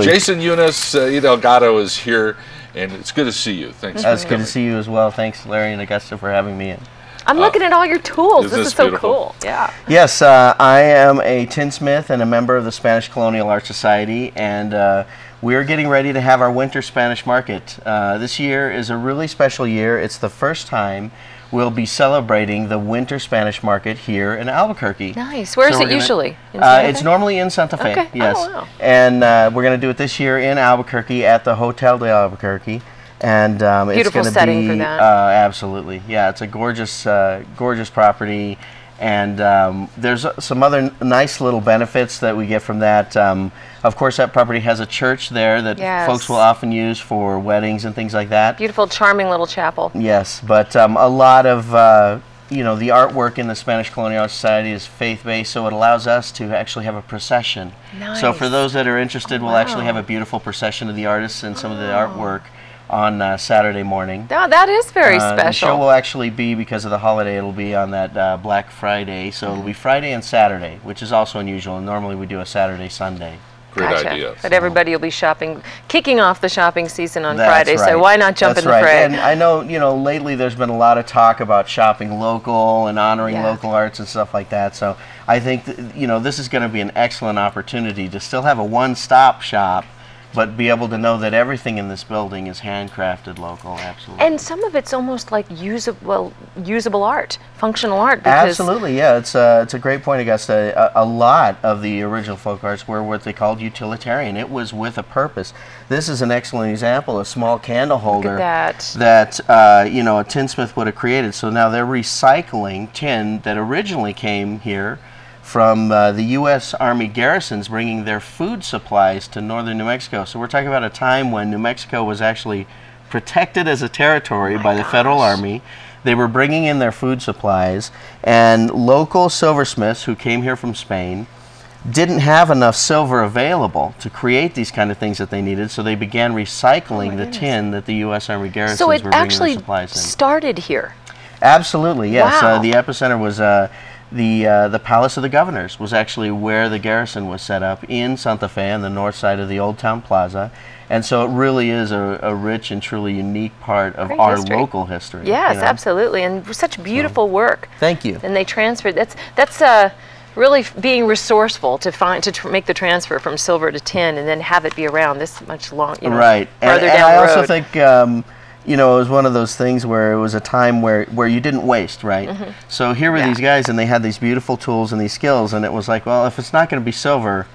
Jason Eunice, E. Delgado is here, and it's good to see you. Thanks. It's good to see you as well. Thanks, Larry and Augusta, for having me in. I'm looking at all your tools. This is so beautiful? cool. Yeah. Yes, I am a tinsmith and a member of the Spanish Colonial Art Society, and we're getting ready to have our winter Spanish market. This year is a really special year. It's the first time we'll be celebrating the winter Spanish market here in Albuquerque. Nice. Where is it usually? It's normally in Santa Fe. Okay. Yes. Oh, wow. And we're going to do it this year in Albuquerque at the Hotel de Albuquerque. And it's going to setting be for that. Absolutely, yeah. It's a gorgeous, gorgeous property, and there's some other nice little benefits that we get from that. Of course, that property has a church there that folks will often use for weddings and things like that. Beautiful, charming little chapel. Yes, but a lot of you know, the artwork in the Spanish Colonial Art Society is faith-based, so it allows us to actually have a procession. Nice. So for those that are interested, we'll actually have a beautiful procession of the artists and some of the artwork on Saturday morning. Oh, that is very special. The show will actually be, because of the holiday, it'll be on that Black Friday, so it'll be Friday and Saturday, which is also unusual. Normally we do a Saturday, Sunday. Great idea. But everybody will be shopping, kicking off the shopping season on That's Friday, right. so why not jump in the fray? And I know, you know, lately there's been a lot of talk about shopping local and honoring local arts and stuff like that, so I think, you know, this is going to be an excellent opportunity to still have a one-stop shop, but be able to know that everything in this building is handcrafted local. Absolutely. And some of it's almost like usable art, functional art. Because absolutely, yeah. It's a great point, Augusta. A lot of the original folk arts were what they called utilitarian. It was with a purpose. This is an excellent example, a small candle holder that you know, a tinsmith would have created. So now they're recycling tin that originally came here from the U.S. Army garrisons bringing their food supplies to northern New Mexico. So we're talking about a time when New Mexico was actually protected as a territory by the Federal Army. They were bringing in their food supplies, and local silversmiths who came here from Spain didn't have enough silver available to create these kind of things that they needed, so they began recycling the tin that the U.S. Army garrisons were bringing their supplies in. So it actually started here? Absolutely, yes. Wow. The epicenter was the Palace of the Governors was actually where the garrison was set up in Santa Fe on the north side of the Old Town Plaza, and so it really is a rich and truly unique part of our local history. Yes, you know? Absolutely, and such beautiful work. Thank you. And they transferred. That's really being resourceful to make the transfer from silver to tin, and then have it be around this much long. You know, right, farther and down I the road. also think. You know, it was one of those things where it was a time where you didn't waste, right? So here were these guys, and they had these beautiful tools and these skills, and it was like, well, if it's not going to be silver,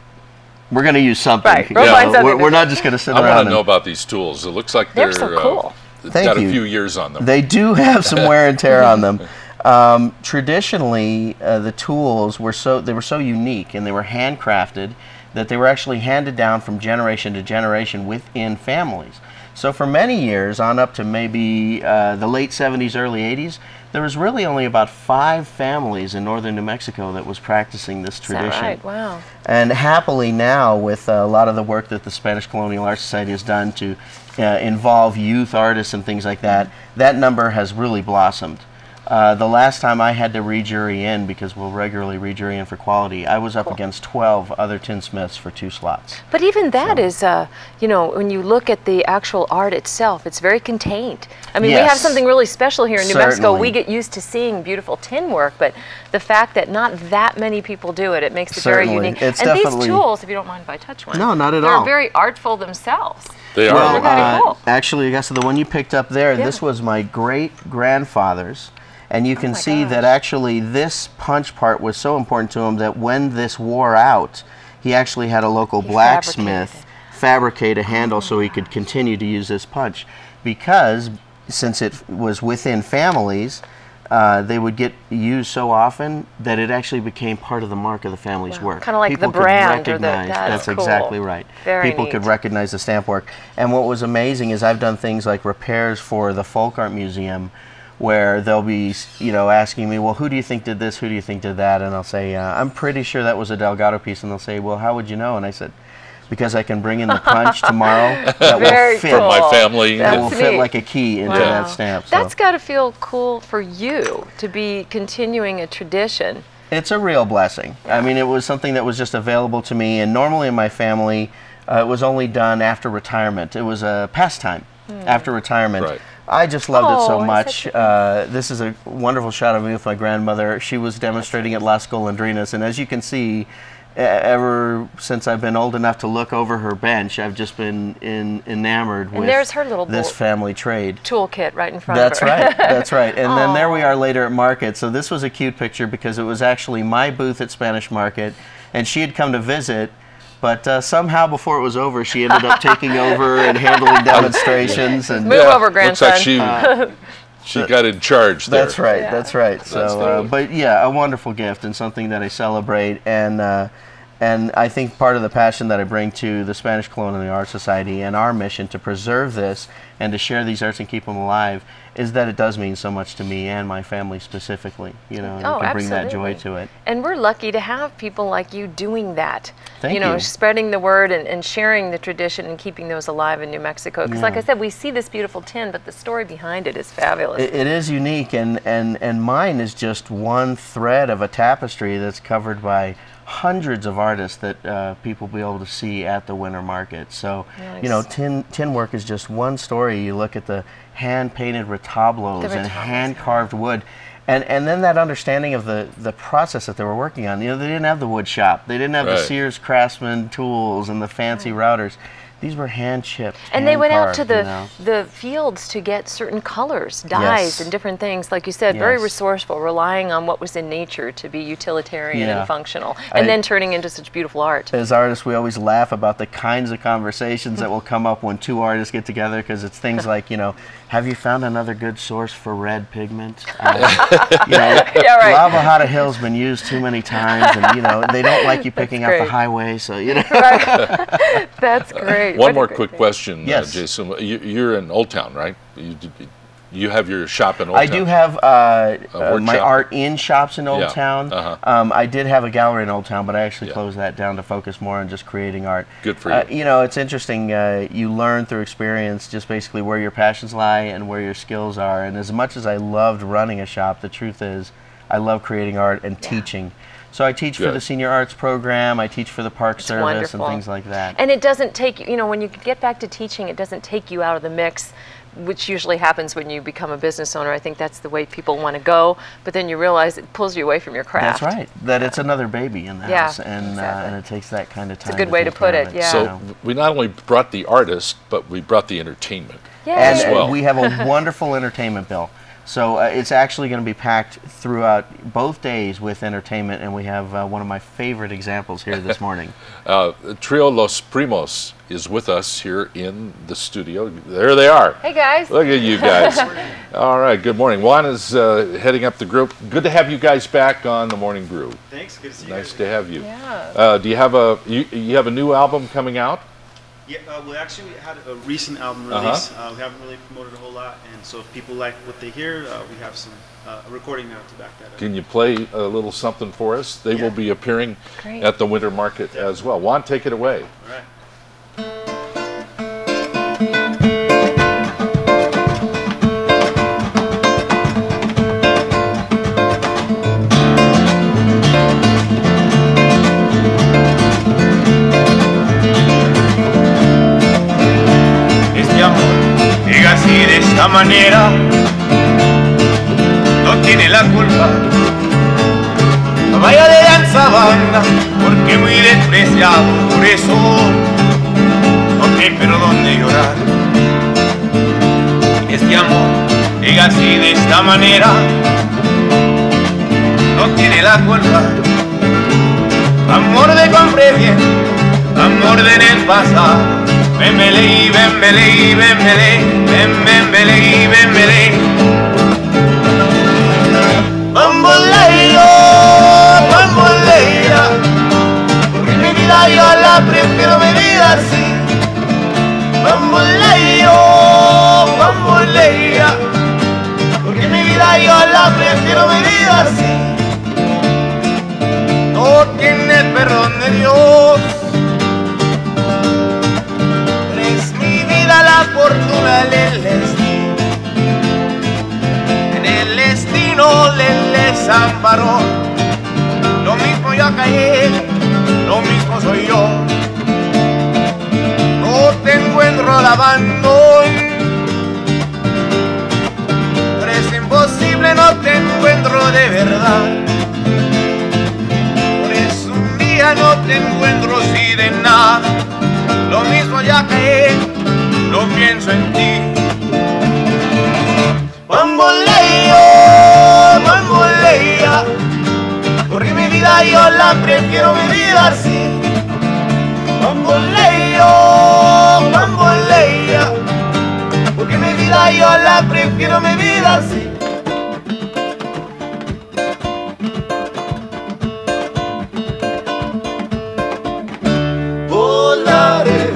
we're going to use something. Right. We're not just going to sit around. I want to know about these tools. It looks like they're so cool. Got a few years on them. They do have some wear and tear on them. Traditionally, the tools were so unique, and they were handcrafted, that they were actually handed down from generation to generation within families. So for many years, on up to maybe the late 70s, early 80s, there was really only about 5 families in northern New Mexico that was practicing this tradition. Is that right? Wow. And happily now, with a lot of the work that the Spanish Colonial Art Society has done to involve youth artists and things like that, that number has really blossomed. The last time I had to re-jury in, because we'll regularly re-jury in for quality, I was up against 12 other tinsmiths for 2 slots. But even that is, you know, when you look at the actual art itself, it's very contained. I mean, we have something really special here in New Mexico. We get used to seeing beautiful tin work, but the fact that not that many people do it, it makes it very unique. And these tools, if you don't mind if I touch one, no, not at all. They're very artful themselves. They are. Well, cool. Actually, I guess the one you picked up there, this was my great-grandfather's. And you can see that actually this punch part was so important to him that when this wore out, he actually had a local blacksmith fabricate a handle so he could continue to use this punch. Because since it was within families, they would get used so often that it actually became part of the mark of the family's work. Kind of like People the brand. could recognize, that's cool. exactly right. People could recognize the stamp work. And what was amazing is I've done things like repairs for the Folk Art Museum, where they'll be, you know, asking me, well, who do you think did this, who do you think did that? And I'll say, I'm pretty sure that was a Delgado piece. And they'll say, well, how would you know? And I said, because I can bring in the punch tomorrow that will fit. From my family. That will fit like a key into that stamp. So. That's got to feel cool for you, to be continuing a tradition. It's a real blessing. I mean, it was something that was just available to me. And normally in my family, it was only done after retirement. It was a pastime after retirement. Right. I just loved it so much. This is a wonderful shot of me with my grandmother. She was demonstrating at Las Golondrinas, and as you can see, ever since I've been old enough to look over her bench, I've just been enamored with there's her little this family trade. Toolkit right in front of her. That's right, that's right. And then there we are later at market. So this was a cute picture because it was actually my booth at Spanish Market, and she had come to visit, but somehow before it was over, she ended up taking over and handling demonstrations. And Move over, grandson. Looks like she got in charge there. That's right, that's right. So, but yeah, a wonderful gift and something that I celebrate, and I think part of the passion that I bring to the Spanish Colonial Art Society and our mission to preserve this and to share these arts and keep them alive is that it does mean so much to me and my family specifically, you know, and can bring that joy to it. And we're lucky to have people like you doing that. Thank you know, you. Spreading the word and sharing the tradition and keeping those alive in New Mexico. Because like I said, we see this beautiful tin, but the story behind it is fabulous. It is unique, and mine is just one thread of a tapestry that's covered by hundreds of artists that people will be able to see at the winter market. So, you know, tin work is just one story. You look at the hand-painted retablos and hand-carved wood. And then that understanding of the process that they were working on. You know, they didn't have the wood shop. They didn't have the Sears Craftsman tools and the fancy routers. These were hand-chipped, and they went out to the fields to get certain colors, dyes, and different things. Like you said, very resourceful, relying on what was in nature to be utilitarian and functional, and then turning into such beautiful art. As artists, we always laugh about the kinds of conversations that will come up when two artists get together, because it's things like, you know, have you found another good source for red pigment? You know, La Bajada Hill's been used too many times, and you know, they don't like you picking up the highway, so you know. That's great. One more quick question, yes. Jason. You're in Old Town, right? You have your shop in Old Town? I do have my art in shops in Old Town. I did have a gallery in Old Town, but I actually closed that down to focus more on just creating art. Good for you. You know, it's interesting. You learn through experience just basically where your passions lie and where your skills are. And as much as I loved running a shop, the truth is I love creating art and teaching. So I teach for the senior arts program, I teach for the Park Service and things like that. And it doesn't take, you know, when you get back to teaching, it doesn't take you out of the mix, which usually happens when you become a business owner. I think that's the way people want to go, but then you realize it pulls you away from your craft. That's right, that it's another baby in the house, and it takes that kind of time. It's a good way to put it, So we not only brought the artist, but we brought the entertainment as well. And we have a wonderful entertainment bill. So it's actually going to be packed throughout both days with entertainment, and we have one of my favorite examples here this morning. Trio Los Primos is with us here in the studio. There they are. Hey guys. Look at you guys. All right, good morning. Juan is heading up the group. Good to have you guys back on the Morning Brew. Thanks, good to see you. Nice to have you. Yeah. Do you have you have a new album coming out? Yeah, we actually had a recent album release. We haven't really promoted a whole lot, and so if people like what they hear, we have some a recording now to back that up. Can you play a little something for us? They will be appearing at the winter market as well. Juan, take it away. All right. Así de esta manera no tiene la culpa. Vaya de danza banda porque muy despreciado, por eso no hay perdón de llorar. Este amor llega así de esta manera, no tiene la culpa. Amor de compre bien, amor de en el pasado. Bembele, bembele, bembele, bembele, bembele. Bamboleiro, bamboleira, porque mi vida yo la prefiero vivir así. Bamboleiro, bamboleira, porque mi vida yo la prefiero vivir así. No tiene el perdón de Dios. La fortuna del destino, en el destino le desamparó. Lo mismo yo caí, lo mismo soy yo. ya no te encuentro si de nada, lo mismo ya que no pienso en ti. Bambolea, porque mi vida yo la prefiero vivir así. Bambolea, porque mi vida yo la prefiero vivir así. Volare,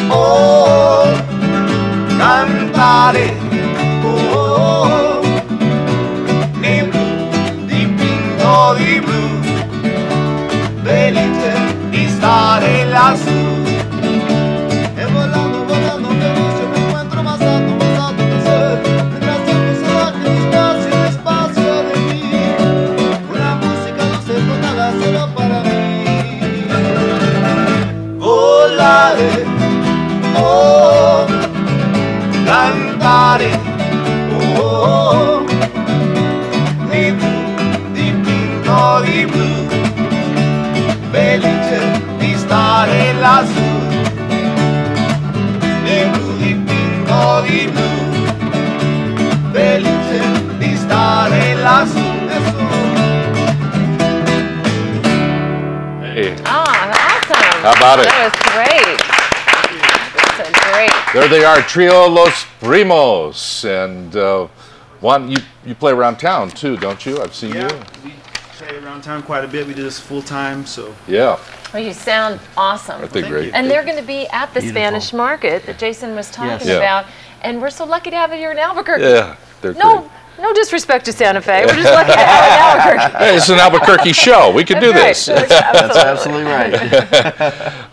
oh, cantare, oh, di blu, dipinto di blu, felice di stare lassù. E volando, volando felice mi encuentro más alto mi ser. Mientras tiempo salvaje el espacio de mí. Una música dulce tonada solo para mí. Volare, oh, cantare, oh, di blu, dipinto di blu, felice di stare lassù. Di blu, dipinto di blu, felice di stare lassù. Hey. Oh, awesome. How about it? That was great. That's great. There they are, Trio Los Primos. And Juan, you play around town too, don't you? I've seen you. We play around town quite a bit. We do this full time, so. Yeah. Well, you sound awesome. Aren't they great? And they're going to be at the Spanish Market that Jason was talking about. And we're so lucky to have it here in Albuquerque. Yeah, they're great. No disrespect to Santa Fe. We're just lucky to have it in Albuquerque. Hey, it's an Albuquerque show. We can do this. Right. That's absolutely right.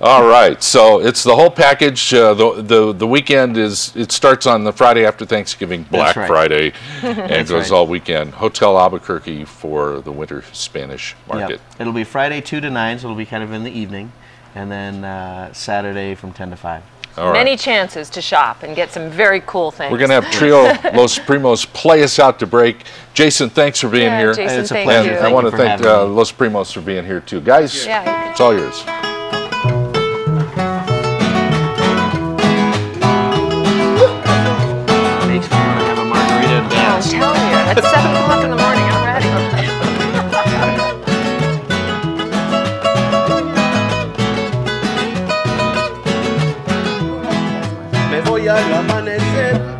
All right, so it's the whole package. The weekend it starts on the Friday after Thanksgiving, Black Friday, and goes all weekend. Hotel Albuquerque for the winter Spanish Market. Yep. It'll be Friday 2 to 9, so it'll be kind of in the evening, and then Saturday from 10 to 5. All right. Many chances to shop and get some very cool things. We're going to have Trio Los Primos play us out to break. Jason, thanks for being here. Jason, it's a thank pleasure. you. I want to for thank having me. Los Primos for being here too. Guys, it's all yours. Makes me want to have a margarita and I'm dance. telling you, it's 7 o'clock in the morning. I'm ready. Me voy al amanecer.